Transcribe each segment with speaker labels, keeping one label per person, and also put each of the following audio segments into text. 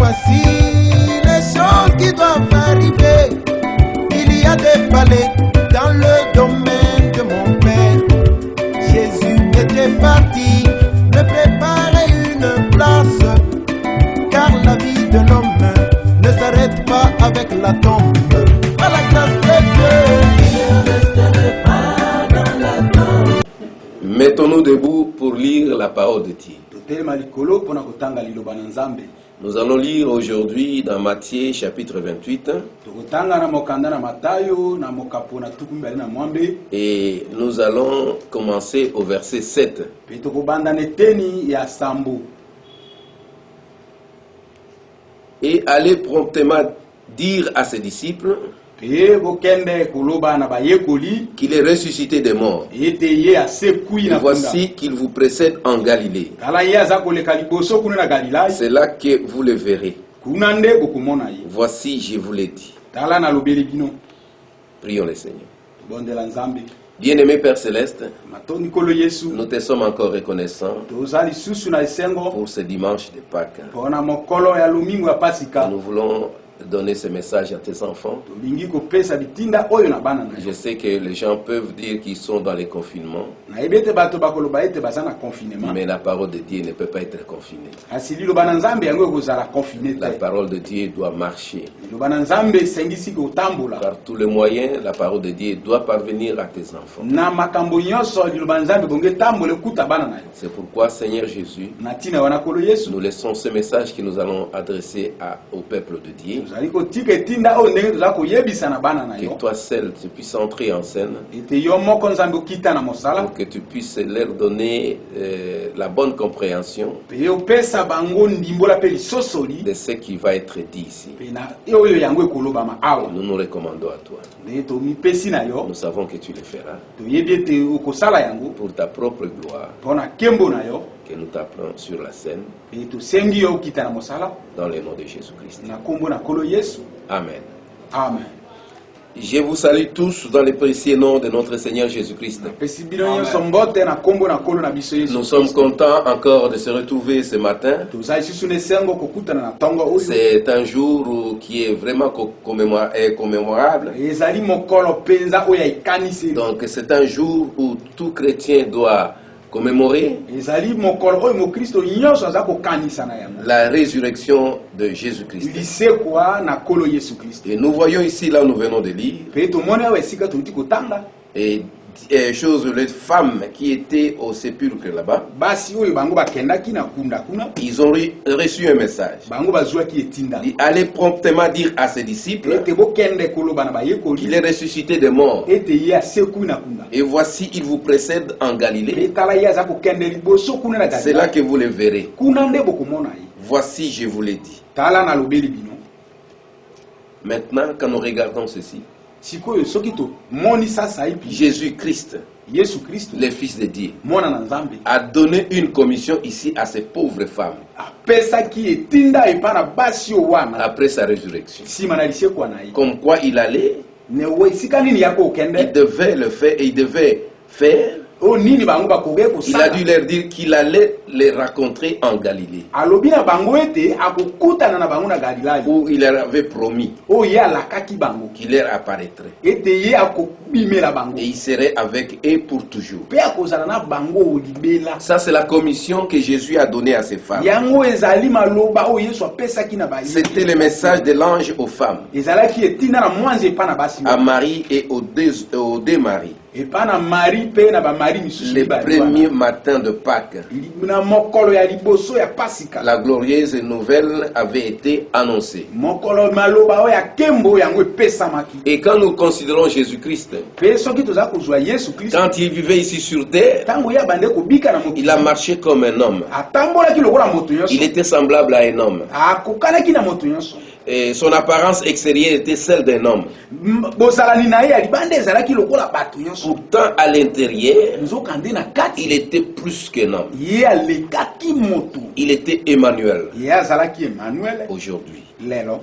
Speaker 1: voici les choses qui doivent arriver. Il y a des palais dans le domaine de mon Père. Jésus était parti me préparer une place, car la vie de l'homme ne s'arrête pas avec la tombe. Par la grâce de Dieu, il ne resterait pas dans la tombe.
Speaker 2: Mettons-nous debout pour lire la parole de Dieu. Nous allons lire aujourd'hui dans Matthieu chapitre 28. Et nous allons commencer au verset 7. Et allez promptement dire à ses disciples qu'il est ressuscité des morts. Et voici qu'il vous précède en Galilée. C'est là que vous le verrez. Voici, je vous l'ai dit. Prions le Seigneur. Bien-aimé Père Céleste, nous te sommes encore reconnaissants pour ce dimanche de Pâques. Nous voulons donner ce message à tes enfants. Je sais que les gens peuvent dire qu'ils sont dans les confinements, mais la parole de Dieu ne peut pas être confinée. La parole de Dieu doit marcher. Par tous les moyens, la parole de Dieu doit parvenir à tes enfants. C'est pourquoi, Seigneur Jésus, nous laissons ce message que nous allons adresser au peuple de Dieu. Que toi seul tu puisses entrer en scène, pour que tu puisses leur donner la bonne compréhension de ce qui va être dit ici. Nous nous recommandons à toi. Nous savons que tu le feras pour ta propre gloire, que nous t'appelons sur la scène dans le nom de Jésus-Christ. Amen.
Speaker 1: Amen.
Speaker 2: Je vous salue tous dans le précieux nom de notre Seigneur Jésus-Christ. Nous sommes contents encore de se retrouver ce matin. C'est un jour qui est vraiment commémorable. Donc c'est un jour où tout chrétien doit commémorer la résurrection de Jésus-Christ. Et nous voyons ici, là nous venons de lire, et chose, les femmes qui étaient au sépulcre là-bas, ils ont reçu un message. Il allait promptement dire à ses disciples qu'il est ressuscité des morts. Et voici, il vous précède en Galilée. C'est là que vous le verrez. Voici, je vous l'ai dit. Maintenant, quand nous regardons ceci, Jésus-Christ, le Fils de Dieu, a donné une commission ici à ces pauvres femmes après sa résurrection. Comme quoi il allait, il devait le faire et il devait faire. Il a dû leur dire qu'il allait les rencontrer en Galilée, où il leur avait promis qu'il leur apparaîtrait et il serait avec eux pour toujours. Ça, c'est la commission que Jésus a donnée à ces femmes. C'était le message de l'ange aux femmes, à Marie et aux deux Maries. Le premier matin de Pâques, la glorieuse nouvelle avait été annoncée. Et quand nous considérons Jésus-Christ, quand il vivait ici sur terre, il a marché comme un homme. Il était semblable à un homme. Et son apparence extérieure était celle d'un homme. Pourtant, à l'intérieur, il était plus qu'un homme. Il était Emmanuel. Aujourd'hui,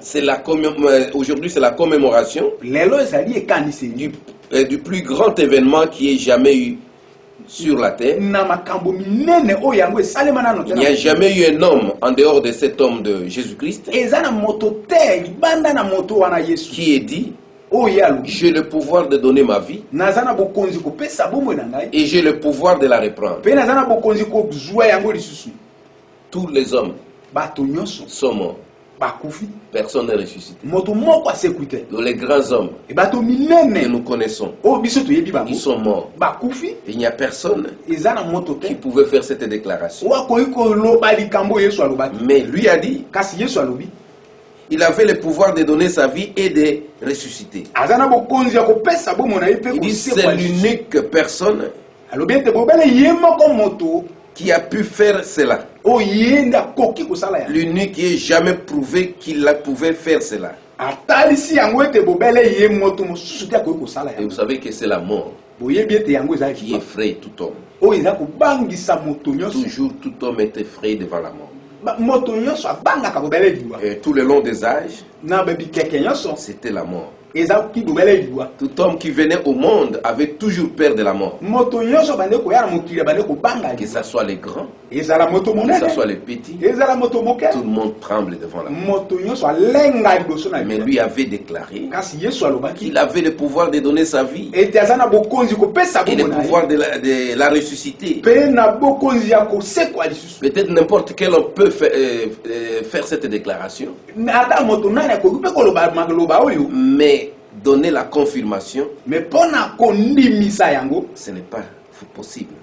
Speaker 2: c'est la commémoration du plus grand événement qui ait jamais eu sur la terre. Il n'y a jamais eu un homme en dehors de cet homme de Jésus-Christ qui est dit: j'ai le pouvoir de donner ma vie et j'ai le pouvoir de la reprendre. Tous les hommes sont morts. Personne n'est ressuscité. Les grands hommes que nous connaissons, ils sont morts. Il n'y a personne qui pouvait faire cette déclaration. Mais lui a dit, il avait le pouvoir de donner sa vie et de ressusciter. Il dit, c'est l'unique personne qui a pu faire cela. L'unique qui ait jamais prouvé qu'il pouvait faire cela. Et vous savez que c'est la mort qui effraie tout homme. Toujours tout homme est effrayé devant la mort. Et tout le long des âges, c'était la mort. Tout homme qui venait au monde avait toujours peur de la mort. Que ce soit les grands, que ce soit les petits, tout le monde tremble devant la mort. Mais lui avait déclaré qu'il avait le pouvoir de donner sa vie et le pouvoir de la ressusciter. Peut-être n'importe quel homme peut faire cette déclaration. Mais donner la confirmation, ce n'est pas possible.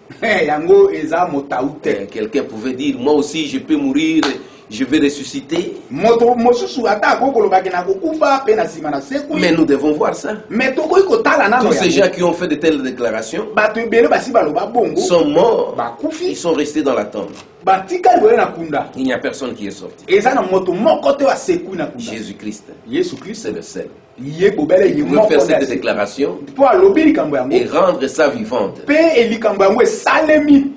Speaker 2: Quelqu'un pouvait dire, moi aussi je peux mourir, je vais ressusciter. Mais nous devons voir ça. Tous ces gens qui ont fait de telles déclarations sont morts, ils sont restés dans la tombe. Il n'y a personne qui est sorti. Jésus-Christ, c'est le seul. Il veut faire cette déclaration et rendre ça vivante.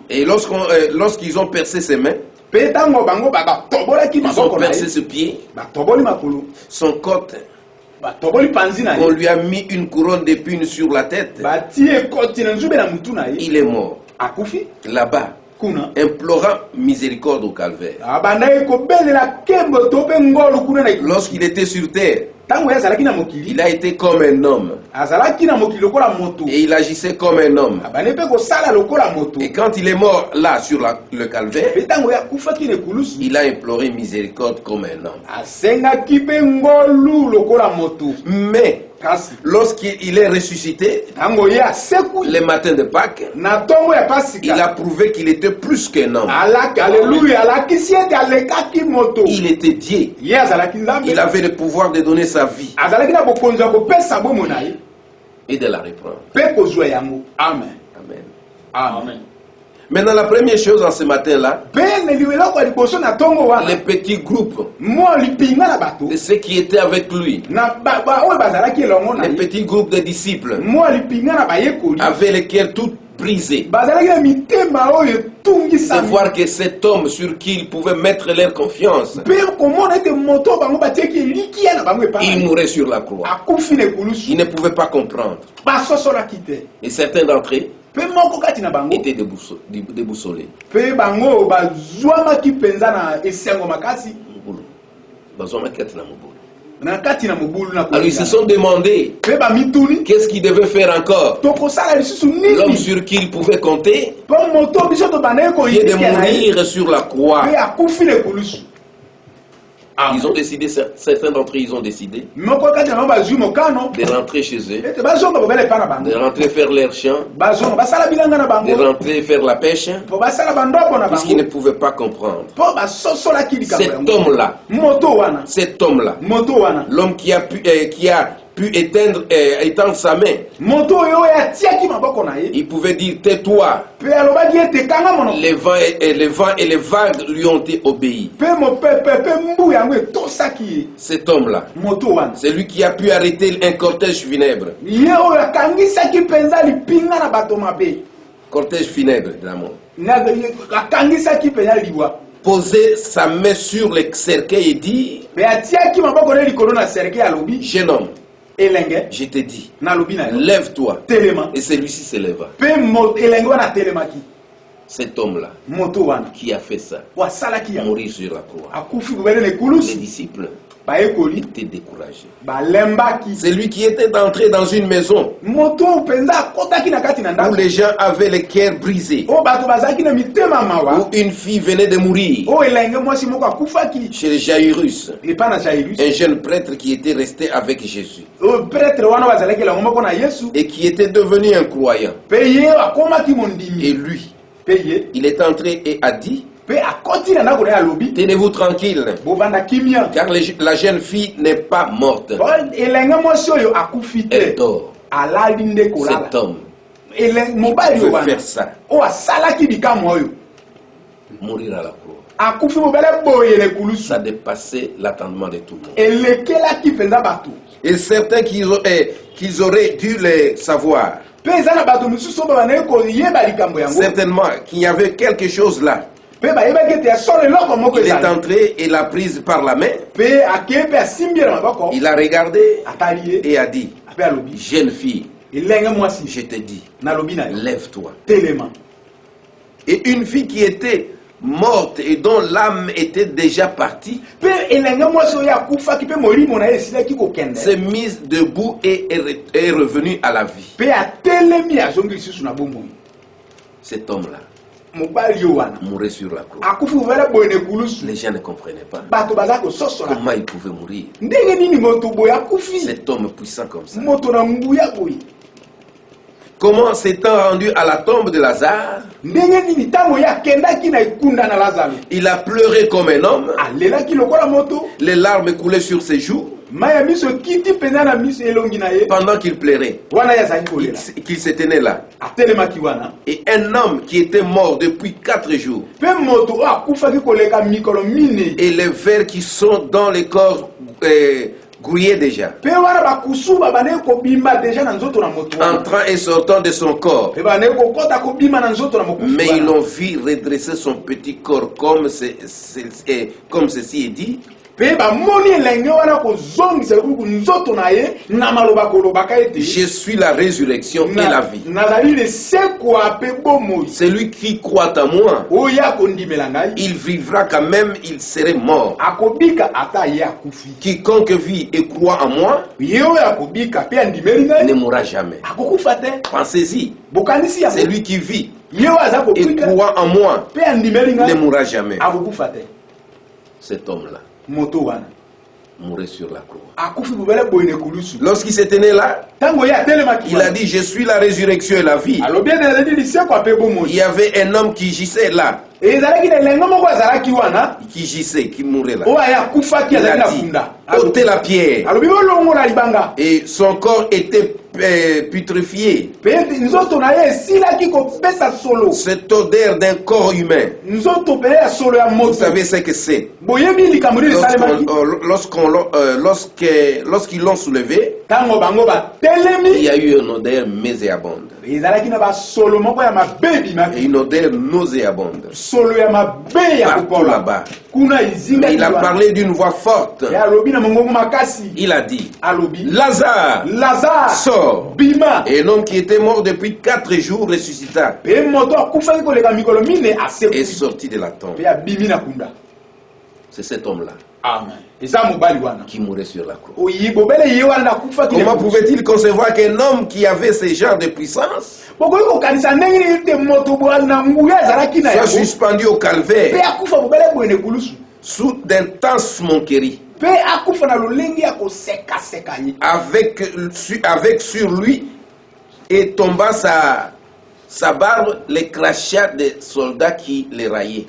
Speaker 2: Et lorsqu'ils ont percé ses mains, ils ont percé ses pieds, son côte, on lui a mis une couronne d'épines sur la tête. Il est mort là-bas, implorant miséricorde au calvaire. Lorsqu'il était sur terre, il a été comme un homme et il agissait comme un homme. Et quand il est mort là sur le calvaire, il a imploré miséricorde comme un homme. Mais lorsqu'il est ressuscité le matin de Pâques, il a prouvé qu'il était plus qu'un homme. Il était Dieu. Il avait le pouvoir de donner sa vie et de la reprendre. Amen. Amen. Maintenant, la première chose en ce matin-là, les petits groupes de ceux qui étaient avec lui, les petits groupes de disciples, avaient les cœurs tout brisés de voir que cet homme sur qui ils pouvaient mettre leur confiance, il mourait sur la croix. Ils ne pouvaient pas comprendre. Et certains d'entre eux étaient déboussolés. Alors ils se sont demandé qu'est-ce qu'ils devaient faire encore. L'homme sur qui ils pouvaient compter, qui est de mourir sur la croix. Ils ont décidé, certains d'entre eux, ils ont décidé de rentrer chez eux, de rentrer faire leur champ, de rentrer faire la pêche, puisqu'ils ne pouvaient pas comprendre. Cet homme-là, l'homme qui a pu étendre sa main, il pouvait dire tais-toi. Les vents et les vagues lui ont obéi. Cet homme-là, c'est lui qui a pu arrêter un cortège funèbre. Cortège funèbre de la mort. Poser sa main sur le cercueil et dire jeune homme, Je t'ai dit, lève-toi. Et celui-ci se leva. Cet homme-là qui a fait ça, mourir sur la croix, les disciples étaient découragés. C'est lui qui était entré dans une maison où les gens avaient les cœurs brisés, où une fille venait de mourir chez Jairus, un jeune prêtre qui était resté avec Jésus et qui était devenu un croyant. Et lui, il est entré et a dit, tenez-vous tranquille, car la jeune fille n'est pas morte. Elle dort. Cet homme veut faire ça, mourir à la croix. Ça dépassait l'attendement de tout le monde. Et certains qu'ils auraient dû le savoir, certainement qu'il y avait quelque chose là. Il est entré et l'a prise par la main. Il a regardé et a dit, jeune fille, je te dis, lève-toi. Et une fille qui était morte et dont l'âme était déjà partie s'est mise debout et est revenue à la vie. Cet homme-là mourir sur la croix. Les gens ne comprenaient pas comment il pouvait mourir. Cet homme puissant comme ça. Comment s'étant rendu à la tombe de Lazare, il a pleuré comme un homme. Les larmes coulaient sur ses joues. Pendant qu'il pleurait, qu'il se tenait là. Et un homme qui était mort depuis 4 jours, et les vers qui sont dans les corps grouillés déjà, entrant et sortant de son corps, mais ils l'ont vu redresser son petit corps comme ceci est dit. Je suis la résurrection et la vie. Celui qui croit en moi, il vivra quand même, il serait mort. Quiconque vit et croit en moi ne mourra jamais. Pensez-y. Celui qui vit et croit en moi ne mourra jamais. Cet homme-là mourir sur la croix. Lorsqu'il se tenait là, il a dit, je suis la résurrection et la vie. Il y avait un homme qui gisait là, qui mourait là. Il a dit, ôtez la pierre. Et son corps était putréfié. Cette odeur d'un corps humain, vous savez ce que c'est. Lorsqu'ils l'ont soulevé, il y a eu une odeur nauséabonde. Et une odeur nauséabonde partout là-bas. Mais il a parlé d'une voix forte. Il a dit, Lazare, sors. Et un homme qui était mort depuis 4 jours ressuscita et sortit de la tombe. C'est cet homme-là qui mourait sur la croix. Comment pouvait-il concevoir qu'un homme qui avait ce genre de puissance soit suspendu au calvaire sous d'intenses moqueries, avec sur lui et tomba sa barbe, les crachats des soldats qui les raillaient.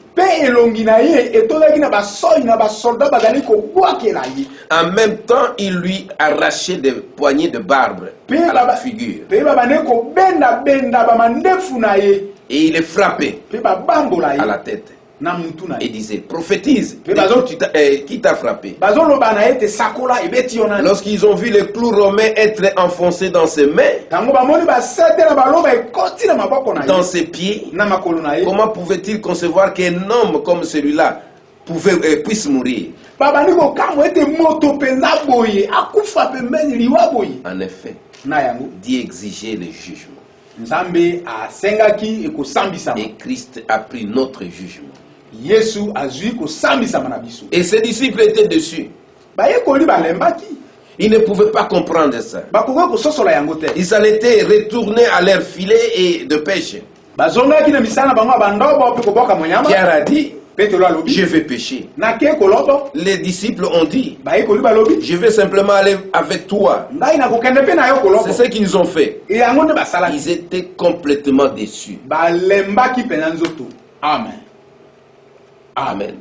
Speaker 2: En même temps, il lui arrachait des poignées de barbe à la figure. Et il est frappé à la tête. Et disait, prophétise, qui t'a frappé? Lorsqu'ils ont vu les clous romains être enfoncés dans ses mains, dans ses pieds, comment pouvait-il concevoir qu'un homme comme celui-là puisse mourir. En effet, Dieu exigeait le jugement. Et Christ a pris notre jugement. Et ses disciples étaient dessus. Ils ne pouvaient pas comprendre ça. Ils allaient être retournés à leur filet et de pêche. Pierre a dit, je vais pêcher. Les disciples ont dit, je vais simplement aller avec toi. C'est ce qu'ils ont fait. Ils étaient complètement déçus. Amen. Amen.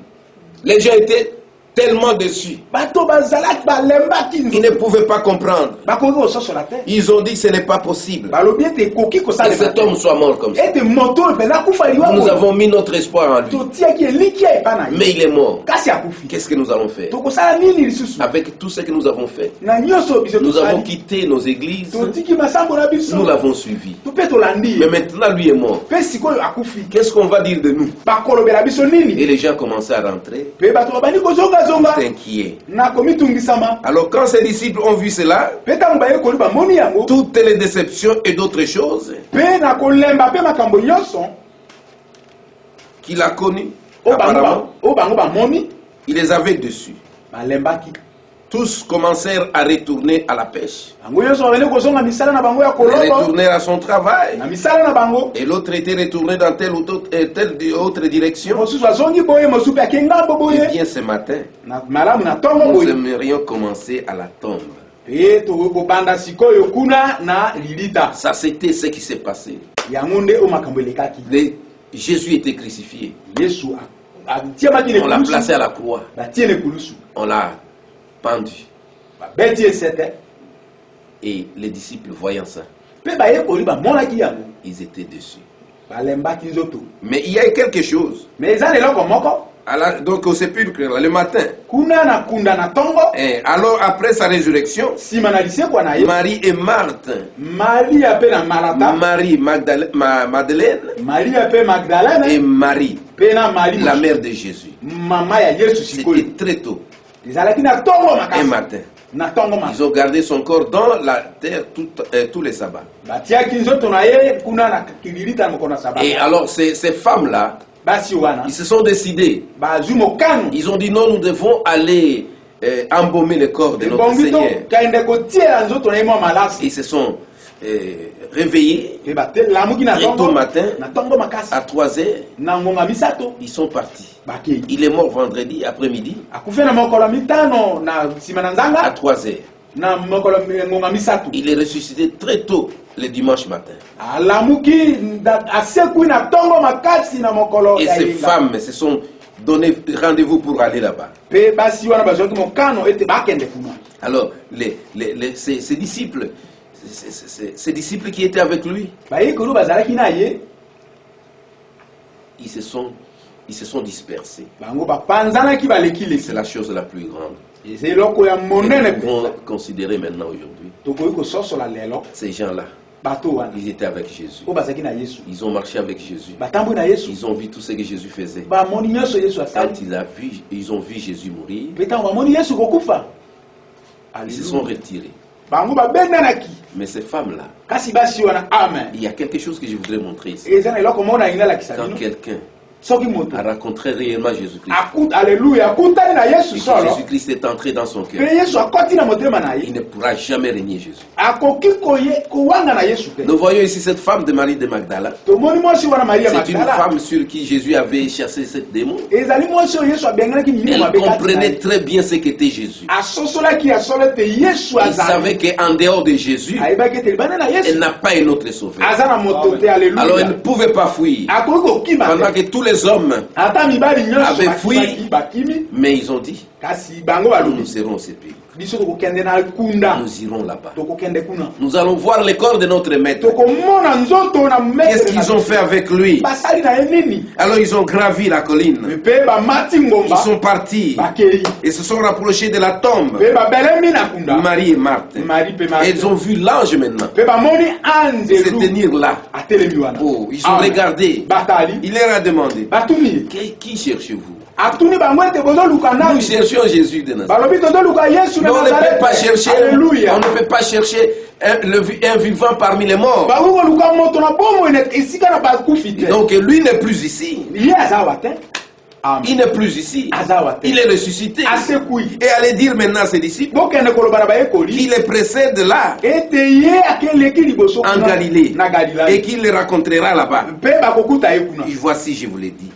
Speaker 2: Les gens étaient tellement déçus. Ils ne pouvaient pas comprendre. Ils ont dit que ce n'est pas possible que cet homme soit mort comme ça. Nous avons mis notre espoir en lui. Mais il est mort. Qu'est-ce que nous allons faire? Avec tout ce que nous avons fait, nous avons quitté nos églises. Nous l'avons suivi. Mais maintenant lui est mort. Qu'est-ce qu'on va dire de nous? Et les gens commençaient à rentrer. Inquiet. Alors quand ces disciples ont vu cela, toutes les déceptions et d'autres choses qu'il a connues, apparemment, il les avait dessus. Tous commencèrent à retourner à la pêche. Retourner à son travail. Et l'autre était retourné dans telle ou telle autre direction. Et bien ce matin, nous aimerions commencer à la tombe. Ça, c'était ce qui s'est passé. Jésus était crucifié. On l'a placé à la croix. On l'a pendu. Et les disciples voyant ça, ils étaient déçus. Mais il y a quelque chose. Donc au sépulcre, le matin, et alors après sa résurrection, Marie et Marthe, Marie Madeleine et Marie, la mère de Jésus, c'était très tôt. Un matin, ils ont gardé son corps dans la terre tous les sabbats. Et alors ces femmes-là, ils se sont décidés. Ils ont dit non, nous devons aller embaumer le corps de notre Seigneur. Ils se sont réveillés très tôt le matin, à 3 heures. Ils sont partis. Il est mort vendredi après-midi, à 3 heures. Il est ressuscité très tôt le dimanche matin. Et ces femmes se sont donné rendez-vous pour aller là-bas. Alors, ces disciples qui étaient avec lui, ils se sont dispersés. C'est la chose la plus grande. Nous pouvons considérer maintenant aujourd'hui ces gens-là. Ils étaient avec Jésus. Ils ont marché avec Jésus. Ils ont vu tout ce que Jésus faisait. Quand ils ont vu Jésus mourir, ils se sont retirés. Mais ces femmes-là, il y a quelque chose que je voudrais montrer ici. Quand quelqu'un a rencontré réellement Jésus-Christ, Jésus-Christ est entré dans son cœur, il ne pourra jamais régner Jésus. Nous voyons ici cette femme de Marie de Magdala. C'est une femme sur qui Jésus avait chassé cette démon. Elle comprenait très bien ce qu'était Jésus. Elle savait qu'en dehors de Jésus, elle n'a pas un autre sauveur. Alors elle ne pouvait pas fuir. Pendant que tous les hommes avaient fui, mais ils ont dit, nous serons au sépulcre. Nous irons là-bas. Nous allons voir le corps de notre maître. Qu'est-ce qu'ils ont fait avec lui? Alors ils ont gravi la colline. Ils sont partis et se sont rapprochés de la tombe. Marie et Marthe. Et ils ont vu l'ange maintenant se tenir là. Oh, ils ont regardé. Il leur a demandé, qui cherchez-vous? Nous cherchons Jésus de Nazareth. Mais on ne peut pas chercher.
Speaker 1: Alléluia.
Speaker 2: On ne peut pas chercher un vivant parmi les morts. Donc lui n'est plus ici. Il n'est plus ici. Il est ressuscité. Et allez dire maintenant à ses disciples qu'il les précède là, en Galilée, et qu'il les racontera là-bas. Et voici, je vous l'ai dit.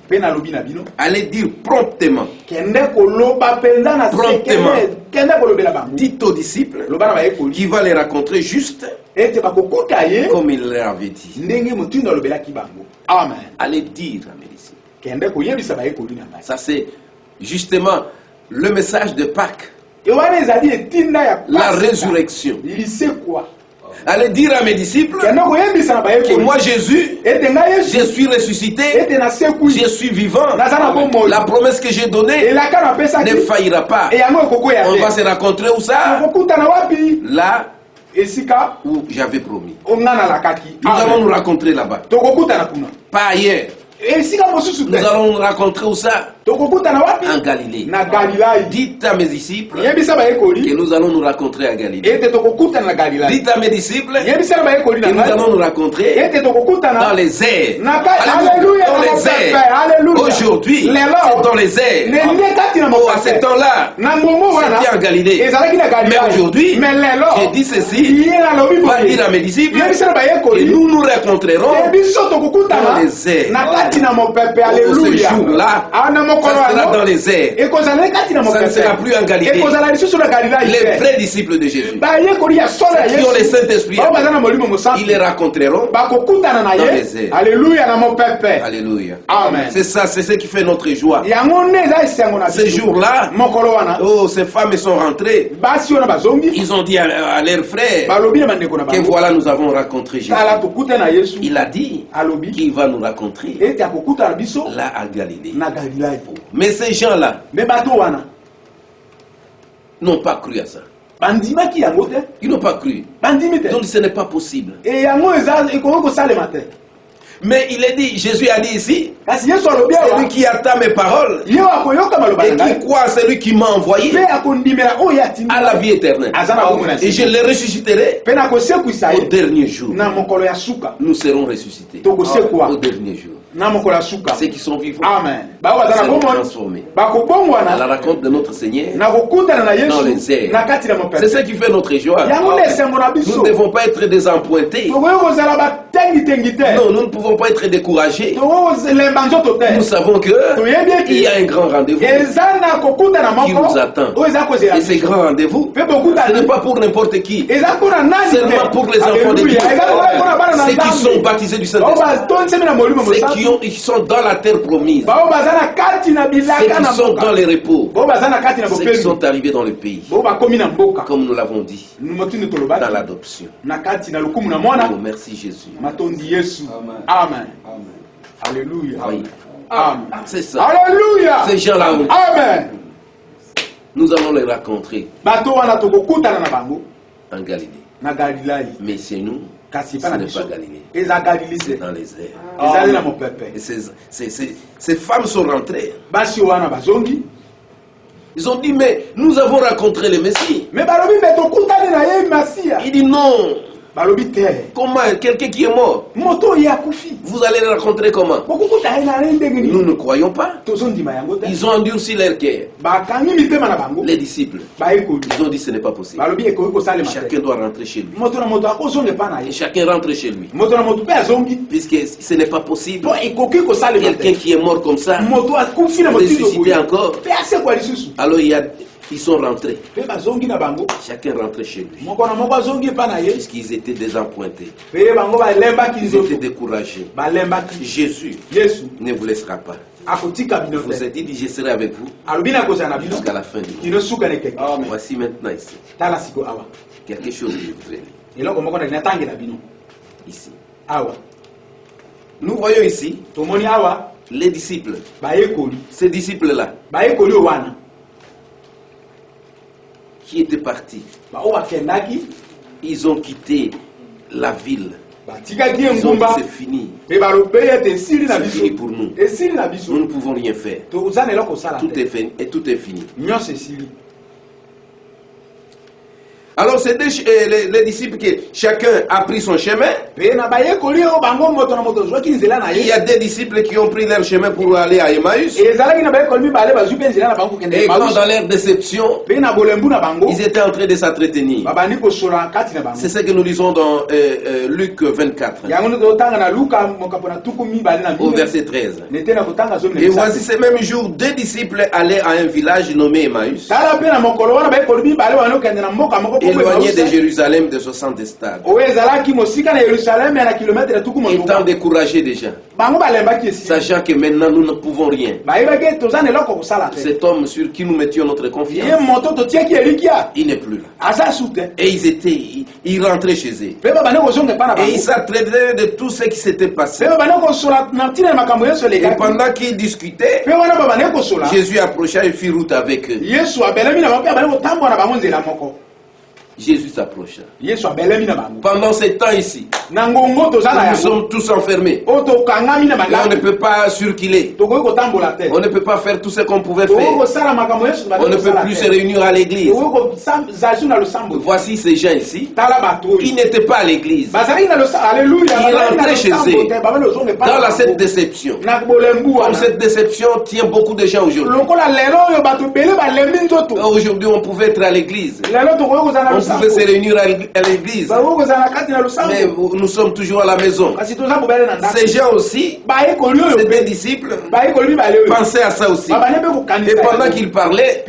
Speaker 2: Allez dire promptement. Dites aux disciples qui va les rencontrer juste comme il leur avait dit.
Speaker 1: Amen.
Speaker 2: Allez dire à mes disciples. Ça c'est justement le message de Pâques. La résurrection. Allez dire à mes disciples que moi Jésus, je suis ressuscité, je suis vivant. La promesse que j'ai donnée ne faillira pas. On va se rencontrer où ça? Là où j'avais promis. Nous allons nous rencontrer là-bas. Pas ailleurs. Nous allons nous rencontrer où ça? En Galilée. Dites à mes disciples que nous allons nous rencontrer à Galilée. Dites à mes disciples que nous allons nous rencontrer dans les airs. Alléluia. Dans les airs. Aujourd'hui, c'est dans les airs. À ce temps-là, c'était en Galilée. Mais aujourd'hui, j'ai dit ceci, va dire à mes disciples que nous nous rencontrerons dans les airs. Oh, ce jour-là, ça sera dans les airs. Ça ne sera plus en Galilée. Les vrais disciples de Jésus, ceux qui ont le Saint-Esprit, ils les rencontreront dans les airs. Alléluia.
Speaker 1: Amen.
Speaker 2: C'est ça, c'est ce qui fait notre joie. Ces jours-là, oh, ces femmes sont rentrées. Ils ont dit à leurs frères que voilà, nous avons rencontré Jésus. Il a dit qu'il va nous rencontrer là à Galilée. Mais ces gens-là n'ont pas cru à ça. Ils n'ont pas cru. Donc ce n'est pas possible. Mais il est dit, Jésus a dit ici, celui qui attend mes paroles et qui croit à celui qui m'a envoyé à la vie éternelle. Et je le ressusciterai au dernier jour. Nous serons ressuscités au dernier jour. Ceux qui sont vivants seront transformés à la rencontre de notre Seigneur dans les airs. C'est ce qui fait notre joie. Nous ne devons pas être désempointés. Non, nous ne pouvons pas être découragés. Nous savons qu'il y a un grand rendez-vous qui nous attend. Et ce grand rendez-vous, ce n'est pas pour n'importe qui, seulement pour les enfants de Dieu, ceux qui sont baptisés du Saint-Esprit, ceux qui sont dans la terre promise, ceux qui sont dans les repos, ceux qui sont arrivés dans le pays, comme nous l'avons dit, dans l'adoption. Oh, merci Jésus.
Speaker 1: Amen. Alléluia.
Speaker 2: Oui.
Speaker 1: Amen.
Speaker 2: C'est ça.
Speaker 1: Alléluia.
Speaker 2: Ces gens-là,
Speaker 1: Amen.
Speaker 2: Nous allons les rencontrer en Galilée. Mais chez nous, ce n'est pas Galilée. C'est dans les airs. Et ces femmes sont rentrées. Ils ont dit, mais nous avons rencontré le Messie. Il dit non. Comment? Quelqu'un qui est mort. Vous allez le rencontrer comment? Nous ne croyons pas. Ils ont endurci leur cœur. Les disciples, ils ont dit ce n'est pas possible. Chacun doit rentrer chez lui. Et chacun rentre chez lui. Puisque ce n'est pas possible. Quelqu'un qui est mort comme ça, ressuscité encore. Alors ils sont rentrés. Chacun rentrait chez lui. Puisqu'ils étaient désappointés. Ils étaient découragés. Jésus ne vous laissera pas. Vous êtes dit, je serai avec vous jusqu'à la fin du monde. Voici maintenant ici quelque chose que je voudrais lire. Ici. Nous voyons ici les disciples. Ces disciples-là qui étaient partis. Ils ont quitté la ville Ils ont dit c'est fini. C'est fini pour nous. Nous ne pouvons rien faire. Tout est fini. Alors c'est les disciples qui chacun a pris son chemin. Il y a des disciples qui ont pris leur chemin pour aller à Emmaüs. Et quand dans leur déception, ils étaient en train de s'entretenir. C'est ce que nous lisons dans Luc 24. Au verset 13. Et voici ces mêmes jours, deux disciples allaient à un village nommé Emmaüs, éloigné de Jérusalem de 60 stades. Étant découragés déjà, sachant que maintenant nous ne pouvons rien. Cet homme sur qui nous mettions notre confiance, il n'est plus là. Et ils rentraient chez eux. Et ils s'attraitaient de tout ce qui s'était passé. Et pendant qu'ils discutaient, Jésus approcha et fit route avec eux. Jésus s'approcha. Pendant ce temps ici, nous sommes tous enfermés. Là, on ne peut pas circuler. On ne peut pas faire tout ce qu'on pouvait faire. On ne peut plus se réunir à l'église. Voici ces gens ici. Ils n'étaient pas à l'église. Ils rentraient chez eux dans cette déception. Comme cette déception tient beaucoup de gens aujourd'hui. Aujourd'hui, on pouvait être à l'église. On pouvait se réunir à l'église. Mais nous sommes toujours à la maison. Ces gens aussi, ces deux disciples, pensaient à ça aussi. Et pendant qu'ils parlaient,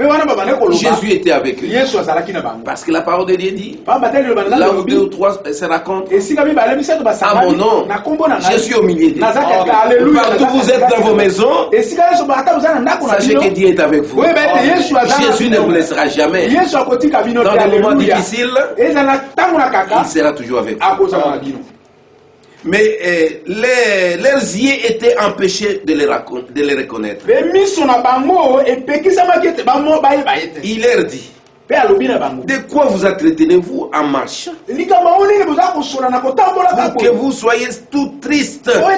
Speaker 2: Jésus était avec eux. Parce que la parole de Dieu dit, là où deux ou trois se racontent, à mon nom, je suis au milieu d'eux. Partout vous êtes dans vos maisons, sachez que Dieu est avec vous. Jésus ne vous laissera jamais. Dans des moments difficiles, il sera toujours avec vous. Mais leurs yeux étaient empêchés de les reconnaître. Il leur dit, de quoi vous entretenez-vous en marchant? Que vous soyez tout triste. Un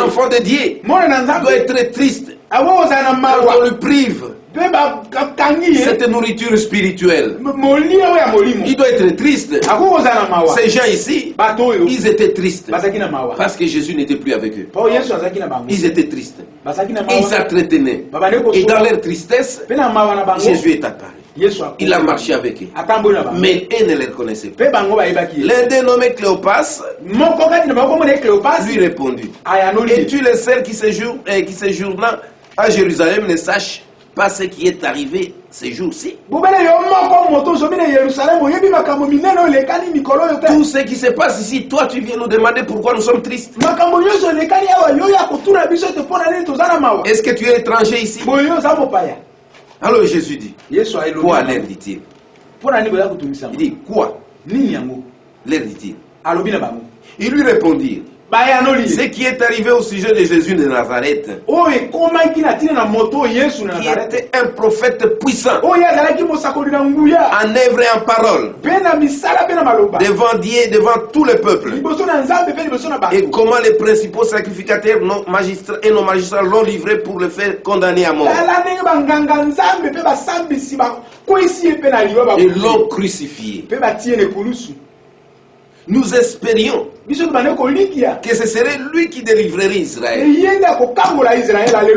Speaker 2: enfant de Dieu doit être triste quand on lui prive cette nourriture spirituelle. Il doit être triste. Ces gens ici, ils étaient tristes parce que Jésus n'était plus avec eux. Ils étaient tristes et ils s'entretenaient. Et dans leur tristesse, Jésus est apparu. Il a marché avec eux, mais eux ne les reconnaissaient pas. L'un des nommé Cléopas lui répondit, es-tu le seul qui séjourna à Jérusalem ne sache pas ce qui est arrivé ces jours-ci? Tout ce qui se passe ici, toi tu viens nous demander pourquoi nous sommes tristes. Est-ce que tu es étranger ici? Alors Jésus dit, quoi leur dit-il? Il dit, quoi leur dit-il? Ils lui répondirent, ce qui est arrivé au sujet de Jésus de Nazareth, qui était un prophète puissant, en œuvre et en parole, devant Dieu et devant tout le peuple, et comment les principaux sacrificateurs et nos magistrats l'ont livré pour le faire condamner à mort, et l'ont crucifié. Nous espérions que ce serait lui qui délivrerait Israël.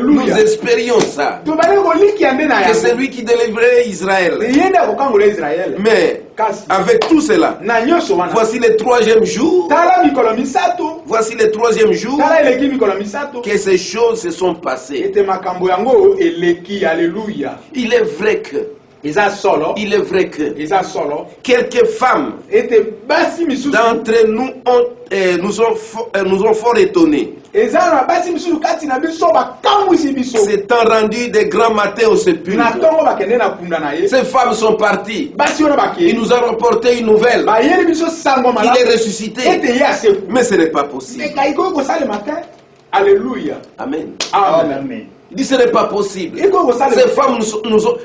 Speaker 2: Nous espérions ça, que c'est lui qui délivrerait Israël. Mais avec tout cela, voici le troisième jour, que ces choses se sont passées. Il est vrai que quelques femmes d'entre nous nous ont fort étonnés, s'étant rendus des grands matins au sépulcre. Ces femmes sont parties. Ils nous ont rapporté une nouvelle. Il est ressuscité. Mais ce n'est pas possible.
Speaker 3: Alléluia.
Speaker 2: Amen.
Speaker 3: Amen.
Speaker 2: Il dit ce n'est pas possible. Ces femmes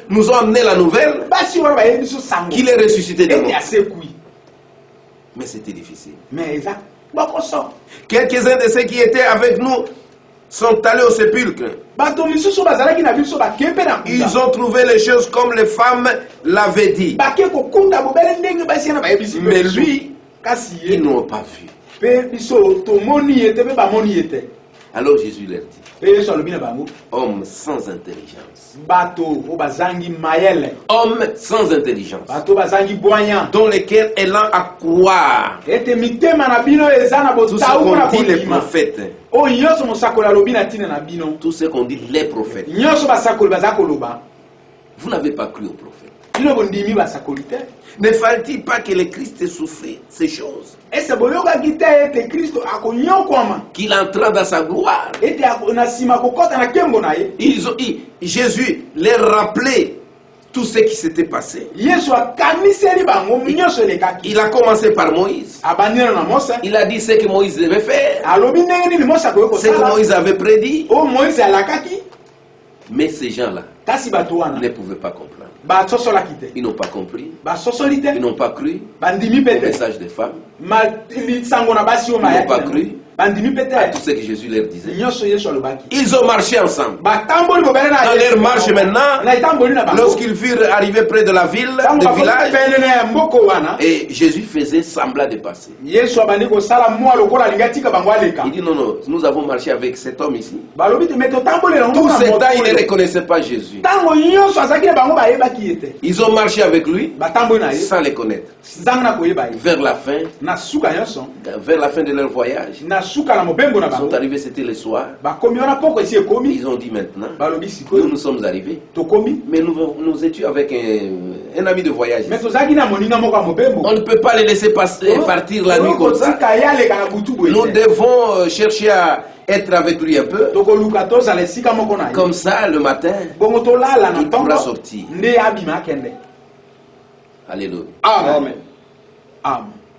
Speaker 2: nous ont amené la nouvelle qu'il est ressuscité de mort. Mais c'était difficile.
Speaker 3: Mais
Speaker 2: quelques-uns de ceux qui étaient avec nous sont allés au sépulcre. Ils ont trouvé les choses comme les femmes l'avaient dit. Mais lui, ils n'ont pas vu. Alors Jésus leur dit, homme sans intelligence. Homme sans intelligence. Dans lesquels elle a à croire tout ce qu'ont dit les prophètes. Tout ce qu'ont dit les prophètes. Vous n'avez pas cru aux prophètes. Ne fallait-il pas que le Christ souffrit ces choses? Qu'il entra dans sa gloire. Jésus leur rappelait tout ce qui s'était passé. Il a commencé par Moïse. Il a dit ce que Moïse devait faire. Ce que Moïse avait prédit. Mais ces gens-là ne pouvaient pas comprendre. Ils n'ont pas compris. Ils n'ont pas cru au message des femmes. Ils n'ont pas cru à tout ce que Jésus leur disait. Ils ont marché ensemble. Dans leur marche maintenant, lorsqu'ils furent arrivés près de la ville, du village, et Jésus faisait semblant de passer. Il dit non, nous avons marché avec cet homme ici. Tout ce temps, ils ne reconnaissaient pas Jésus. Ils ont marché avec lui sans le connaître. Vers la fin de leur voyage, ils sont arrivés, c'était le soir. Ils ont dit maintenant, nous sommes arrivés, mais nous étions avec un ami de voyage. On ne peut pas les laisser partir la nuit comme ça. Nous devons chercher à être avec lui un peu. Comme ça, le matin, il pourra sortir. Alléluia.
Speaker 3: Amen.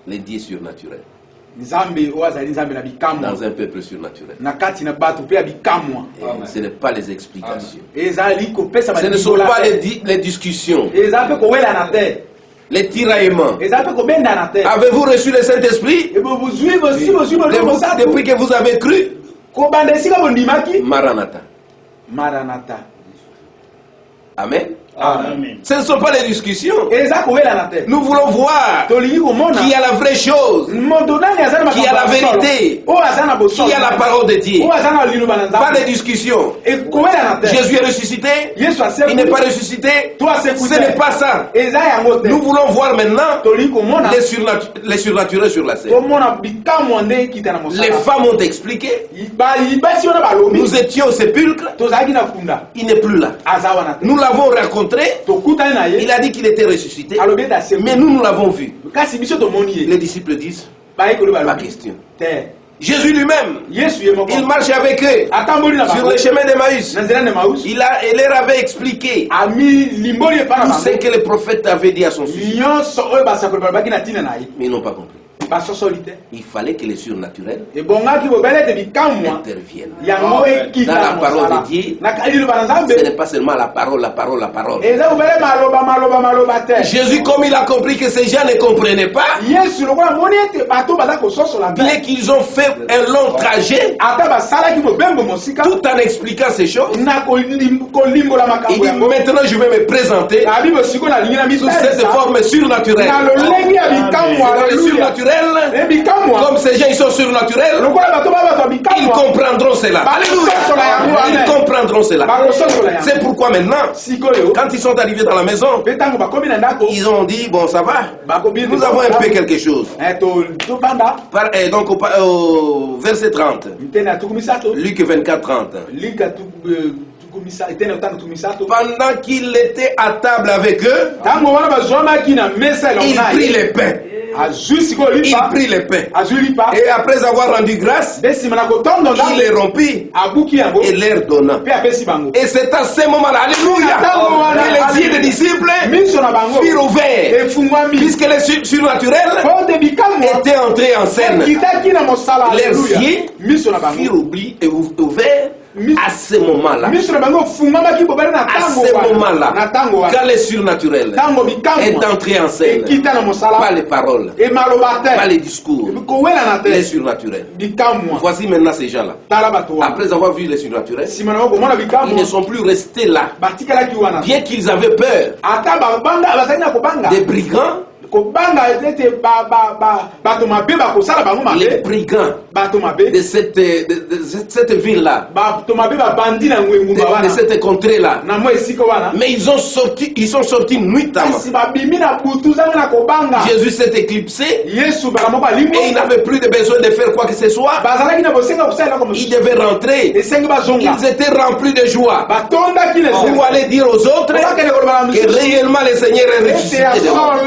Speaker 2: Les dieux surnaturels. Dans un peuple surnaturel. Ce n'est pas les explications. Ce ne sont pas les discussions. Les tiraillements. Avez-vous reçu le Saint-Esprit? Depuis que vous avez cru? Maranatha. Amen.
Speaker 3: Amen.
Speaker 2: Ce ne sont pas les discussions. Nous voulons voir qui a la vraie chose, qui a la vérité, qui a la parole de Dieu. Pas les discussions. Jésus est ressuscité, il n'est pas ressuscité. Ce n'est pas ça. Nous voulons voir maintenant les surnaturels sur la scène. Les femmes ont expliqué. Nous étions au sépulcre. Il n'est plus là. Nous l'avons rencontré. Il a dit qu'il était ressuscité. Mais nous l'avons vu. Les disciples disent, pas question. Jésus lui-même, il marche avec eux sur le chemin d'Emmaüs. Il leur avait expliqué tout ce que le prophète avait dit à son sujet. Mais ils n'ont pas compris. Il fallait que les surnaturels interviennent dans la parole de Dieu. Ce n'est pas seulement la parole. Jésus, comme il a compris que ces gens ne comprenaient pas, bien qu'ils ont fait un long trajet, tout en expliquant ces choses, il dit maintenant je vais me présenter sous cette forme surnaturelle. C'est le surnaturel. Comme ces gens ils sont surnaturels, ils comprendront cela. Ils comprendront cela. C'est pourquoi maintenant, quand ils sont arrivés dans la maison, ils ont dit bon ça va, nous avons un peu quelque chose. Donc au verset 30, Luc 24, 30. Pendant qu'il était à table avec eux, il prit les pains. Il prit les pains. Et après avoir rendu grâce, il les rompit et leur donna. Et c'est à ce moment-là, alléluia, que les yeux des disciples furent ouverts, puisque les surnaturels étaient entrés en scène. Leurs yeux furent ouverts à ce moment-là, quand le surnaturel est entré en scène, pas les paroles, pas les discours, les surnaturels. Voici maintenant ces gens-là. Après avoir vu les surnaturels, ils ne sont plus restés là. Bien qu'ils avaient peur des brigands, les brigands de cette ville-là, de cette contrée-là. Mais ils sont sortis nuitamment. Jésus s'est éclipsé et il n'avait plus de besoin de faire quoi que ce soit. Il devait rentrer. Ils étaient remplis de joie. Vous allez dire aux autres que réellement le Seigneur est ressuscité de mort.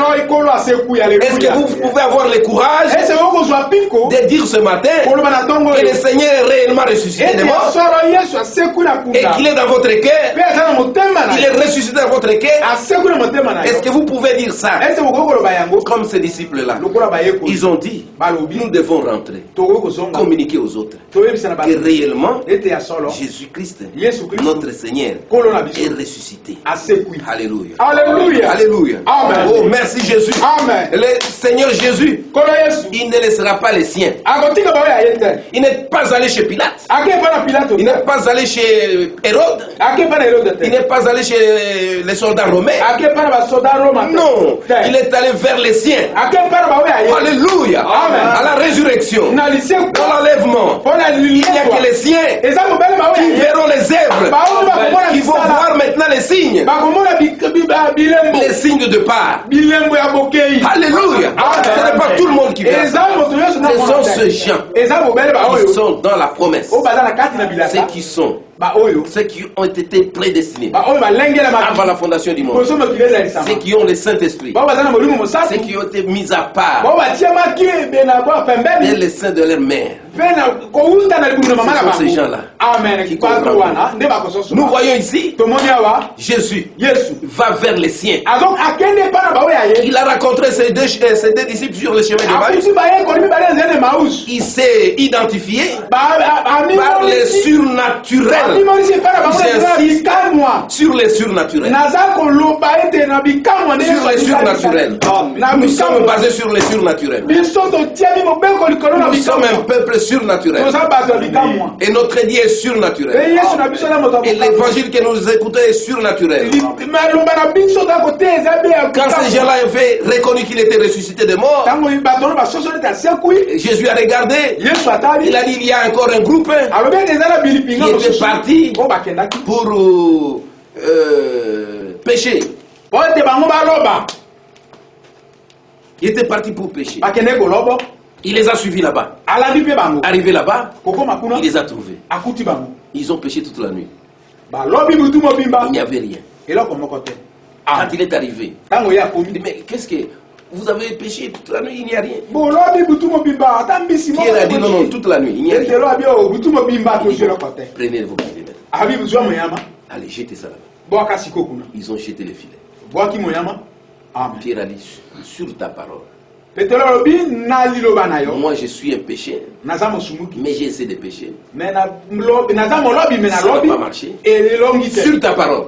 Speaker 2: Est-ce que vous pouvez avoir le courage de dire ce matin que le Seigneur est réellement ressuscité de mort et qu'il est dans votre cœur? Il est ressuscité dans votre cœur. Est-ce que vous pouvez dire ça? Comme ces disciples-là, ils ont dit, nous devons rentrer, communiquer aux autres que réellement Jésus-Christ, notre Seigneur, est ressuscité. Alléluia.
Speaker 3: Alléluia.
Speaker 2: Alléluia.
Speaker 3: Amen.
Speaker 2: Oh, merci Jésus.
Speaker 3: Amen.
Speaker 2: Le Seigneur Jésus, il ne laissera pas les siens. Il n'est pas allé chez Pilate. Il n'est pas allé chez Hérode. Il n'est pas allé chez les soldats romains. Non, il est allé vers les siens. Alléluia.
Speaker 3: Amen.
Speaker 2: À la résurrection, dans l'enlèvement, il n'y a que les siens qui verront les œuvres, qui vont voir maintenant les signes. Les signes de part. Alléluia. Ce n'est pas tout le monde qui verra ça. Ce sont ces gens qui sont dans la promesse. Ceux qui ont été prédestinés avant la fondation du monde. Ceux qui ont le Saint-Esprit. Ceux qui ont été mis à part dès le sein de leur mère. Ce sont ces gens-là qui comprennent. Nous voyons ici Jésus va vers les siens. Il a rencontré ses deux disciples sur le chemin de Maïs. Il s'est identifié par les surnaturels. J'insiste sur les surnaturels. Sur les surnaturels. Nous sommes basés sur les surnaturels. Nous sommes un peuple surnaturel. Et notre Dieu est surnaturel. Et l'évangile que nous écoutons est surnaturel. Quand ces gens-là avaient reconnu qu'il était ressuscité de mort, Jésus a regardé. Il a dit il y a encore un groupe qui était parti pour pécher. Il était parti pour pécher. Il les a suivis là-bas. Arrivé là-bas, il les a trouvés. Ils ont péché toute la nuit. Il n'y avait rien. Quand il est arrivé, il dit mais qu'est-ce que... Vous avez péché toute la nuit, il n'y a rien. Pierre a dit non, toute la nuit, il n'y a rien. Prenez vos filets. Allez, jetez ça là-bas. Ils ont jeté les filets. Pierre a dit sur ta parole. Moi je suis un pécheur, mais j'ai essayé de pécher. Ça n'a pas marché. Sur ta parole.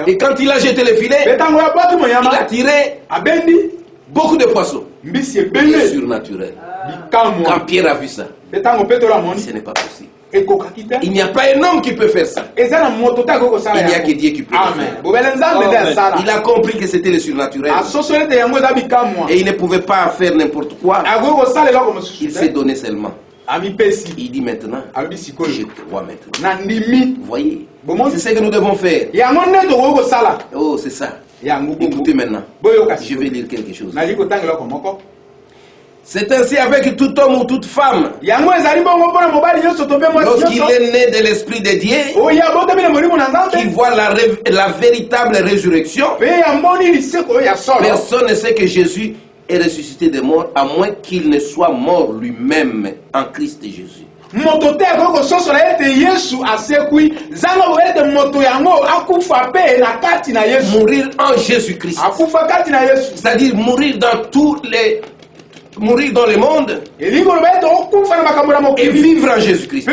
Speaker 2: Et quand il a jeté les filets, il a tiré beaucoup de poissons. C'est surnaturel. Quand Pierre a vu ça, ce n'est pas possible. Il n'y a pas un homme qui peut faire ça. Il n'y a que Dieu qui peut le faire. Il a compris que c'était le surnaturel. Et il ne pouvait pas faire n'importe quoi. Il s'est donné seulement. Il dit maintenant, je crois maintenant. Vous voyez, c'est ce que nous devons faire. Oh, c'est ça. Écoutez maintenant. Je vais lire quelque chose. C'est ainsi avec tout homme ou toute femme. Lorsqu'il est né de l'Esprit de Dieu, qu'il voit la véritable résurrection, personne ne sait que Jésus est ressuscité des morts, à moins qu'il ne soit mort lui-même en Christ Jésus. Mourir en Jésus-Christ. C'est-à-dire mourir dans le monde et vivre en Jésus-Christ.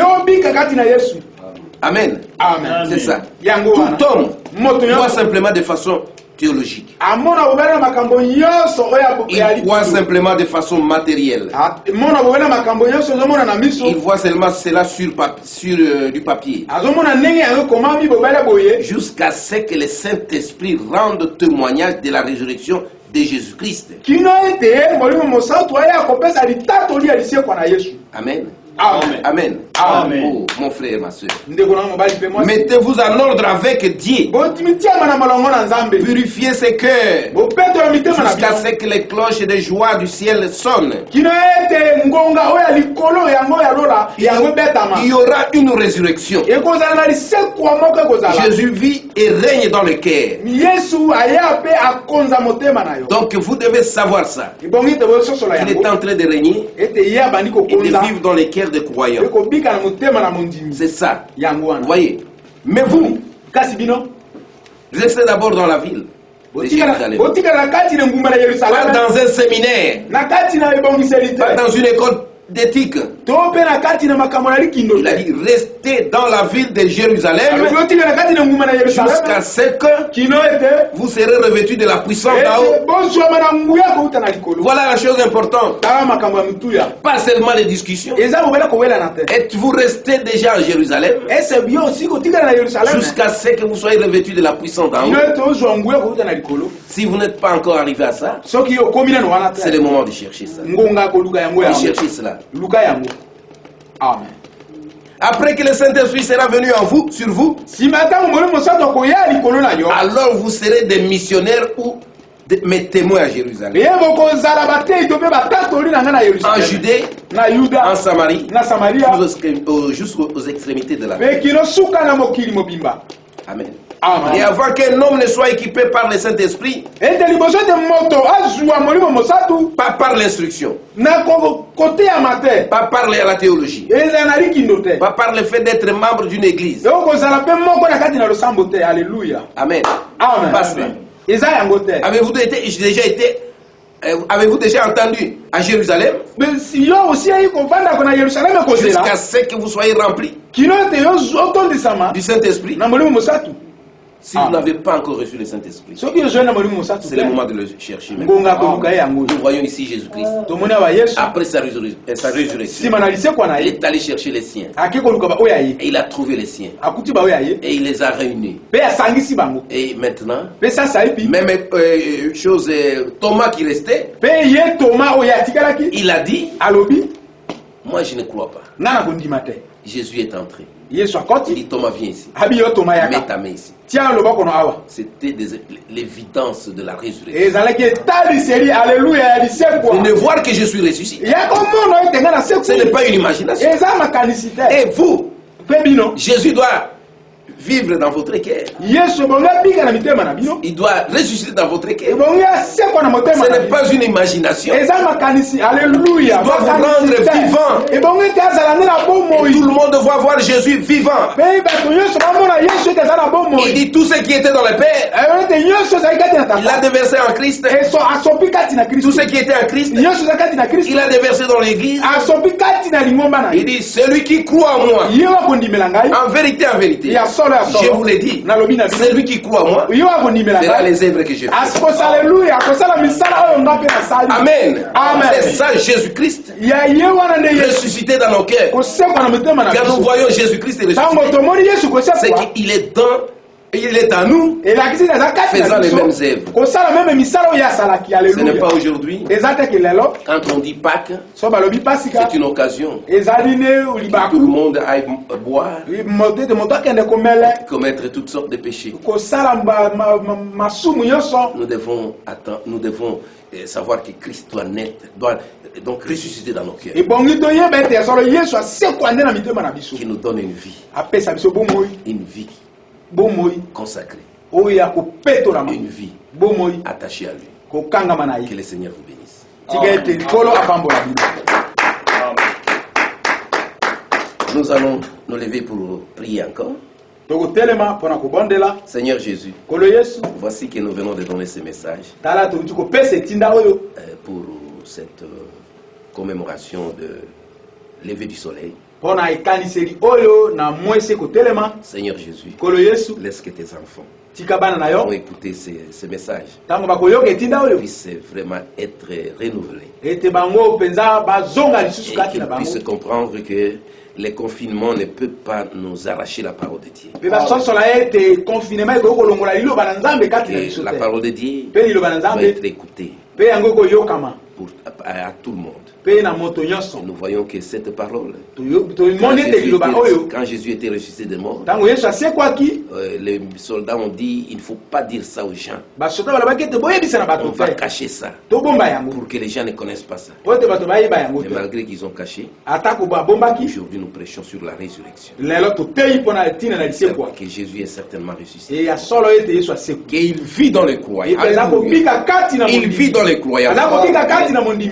Speaker 2: Amen.
Speaker 3: Amen.
Speaker 2: C'est ça. Tout homme voit simplement de façon théologique. Il voit simplement de façon matérielle. Il voit seulement cela sur du papier. Jusqu'à ce que le Saint-Esprit rende témoignage de la résurrection de Jésus-Christ. Amen.
Speaker 3: Amen.
Speaker 2: Amen.
Speaker 3: Amen.
Speaker 2: Oh, mon frère, ma soeur. Mettez-vous en ordre avec Dieu. Purifiez ses cœurs. Jusqu'à ce que les cloches de joie du ciel sonnent. Il y aura une résurrection. Jésus vit et règne dans le cœur. Donc vous devez savoir ça. Il est en train de régner et de vivre dans les cœurs des croyants. C'est ça. Vous voyez. Mais vous, restez d'abord dans la ville de Jérusalem. Pas dans un séminaire. Pas dans une école d'éthique. Il a dit restez dans la ville de Jérusalem jusqu'à ce que vous serez revêtus de la puissance d'en haut. Voilà la chose importante. Pas seulement les discussions. Êtes-vous resté déjà à Jérusalem jusqu'à ce que vous soyez revêtus de la puissance d'en haut? Si vous n'êtes pas encore arrivé à ça, c'est le moment de chercher ça. De chercher cela.
Speaker 3: Amen.
Speaker 2: Après que le Saint-Esprit sera venu en vous, sur vous, alors vous serez des missionnaires ou mes témoins à Jérusalem. En Judée, en Samarie, jusqu'aux extrémités de la terre. Amen.
Speaker 3: Amen.
Speaker 2: Et avant qu'un homme ne soit équipé par le Saint-Esprit, pas par l'instruction, pas par la théologie, pas par le fait d'être membre d'une église. Amen. Avez-vous déjà entendu à Jérusalem jusqu'à ce que vous soyez remplis du Saint-Esprit? Si vous n'avez pas encore reçu le Saint-Esprit, c'est le moment de le chercher. Nous voyons ici Jésus-Christ. Après sa résurrection, il est allé chercher les siens. Et il a trouvé les siens. Et il les a réunis. Et maintenant, même chose, Thomas qui restait, il a dit, moi je ne crois pas. Jésus est entré. Il dit Thomas, viens ici. Mets ta main ici. C'était l'évidence de la résurrection. De voir que je suis ressuscité. Ce n'est pas une imagination. Et vous, Jésus doit vivre dans votre cœur. Il doit ressusciter dans votre cœur. Ce n'est pas une imagination. Il doit vous rendre vivant. Et tout le monde doit voir Jésus vivant. Il dit tout ce qui était dans le Père, il a déversé en Christ. Tout ce qui était en Christ, il a déversé dans l'Église. Il dit celui qui croit en moi, en vérité, je vous l'ai dit, celui qui croit en moi fera les œuvres que je fais. Amen. C'est ça Jésus-Christ ressuscité dans nos cœurs. Quand nous voyons Jésus-Christ ressuscité, c'est qu'il est dans, il est en nous, faisant les mêmes œuvres. Ce n'est pas aujourd'hui, quand on dit Pâques, c'est une occasion que tout le monde aille boire, commettre toutes sortes de péchés. Nous devons savoir que Christ doit naître, doit donc ressusciter dans nos cœurs. Qui nous donne une vie consacrée, une vie attachée à lui. Que le Seigneur vous bénisse. Nous allons nous lever pour prier encore. Seigneur Jésus, voici que nous venons de donner ce message pour cette commémoration de lever du soleil. Seigneur Jésus, laisse que tes enfants vont écouter ces messages puissent vraiment être renouvelés et qu'ils puissent comprendre que les confinements ne peuvent pas nous arracher la parole de Dieu. Que la parole de Dieu doit être écoutée à tout le monde. Et nous voyons que cette parole, quand Jésus était ressuscité des morts, les soldats ont dit il ne faut pas dire ça aux gens. On va cacher ça pour que les gens ne connaissent pas ça. Mais malgré qu'ils ont caché, aujourd'hui nous prêchons sur la résurrection. Que Jésus est certainement ressuscité. Qu'il vit dans les croyants. Il vit dans les croyants.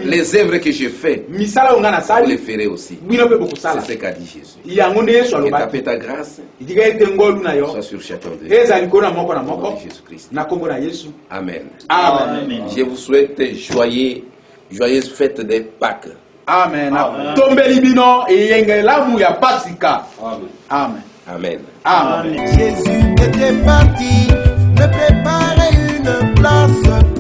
Speaker 2: Les œuvres que j'ai faites, vous les ferez aussi. C'est ce qu'a dit Jésus. Que ta paix, ta grâce soit sur chacun d'eux. Jésus-Christ. Amen.
Speaker 3: Amen.
Speaker 2: Je vous souhaite joyeuse fête des Pâques.
Speaker 3: Amen. Amen.
Speaker 2: Amen.
Speaker 3: Amen.
Speaker 1: Jésus était parti me préparer une place.